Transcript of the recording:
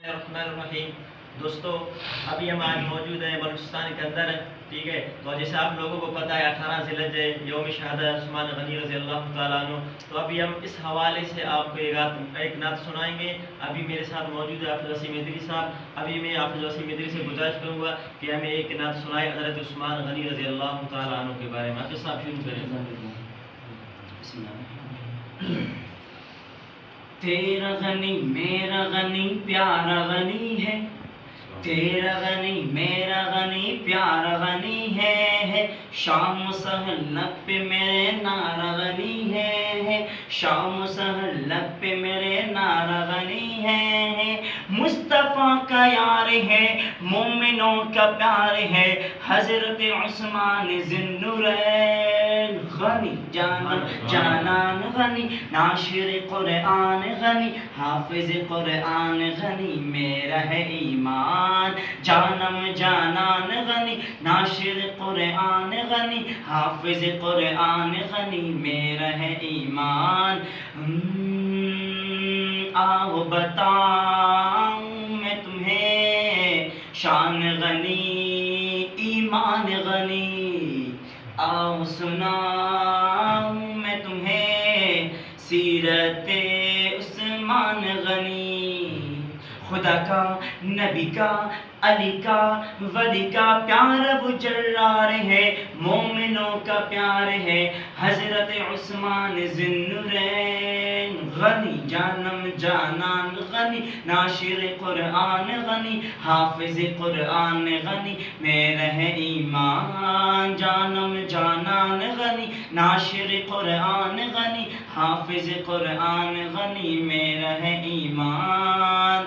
الرحمن دوستو، ابھی ہم آج موجود ہیں بلوچستان کے اندر، ٹھیک ہے. تو جیسے آپ لوگوں کو پتہ ہے 18 ذی الحجہ یوم شہادت عثمان غنی رضی اللہ تعالیٰ عنہ. تو ابھی ہم اس حوالے سے آپ کو ایک نعت سنائیں گے. ابھی میرے ساتھ موجود ہے حافظ وسیم ادری صاحب. ابھی میں حافظ وسیم ادری سے گزارش کروں گا کہ ہمیں ایک نعت سنائے حضرت عثمان غنی رضی اللہ تعالیٰ عنہ کے بارے میں. حافظ صاحب شروع کریں. بسم اللہ. تیرا غنی میرا غنی پیارا غنی ہے، تیرا غنی میرا غنی پیارا غنی ہے، شام و سحر لب پہ میرے نارا غنی ہے، شام و سحر لب پہ میرے نارا غنی ہے، مصطفیٰ کا یار ہے مومنوں کا پیار ہے، حضرت عثمان ذی النورین غنی جانان غنی، ناشر قرآن غنی، حافظ قرآن غنی، میرا ہے ایمان جانم جانان غنی، ناشر قرآن غنی، حافظ قرآن غنی، میرا ہے ایمان. آؤ بتاؤں میں تمہیں شان غنی ایمان غنی، آؤ سناؤں میں تمہیں سیرت عثمان غنی. خدا کا نبی کا علی کا ولی کا پیارا وہ جرار ہے، مومنوں کا پیار ہے، حضرت عثمان ذی النورین غنی جانم جانان غنی، ناشر قرآن غنی، حافظ قرآن غنی، میرا ہے ایمان جانم جانان غنی، ناشر قرآن غنی، حافظ قرآن غنی، میرا ہے ایمان.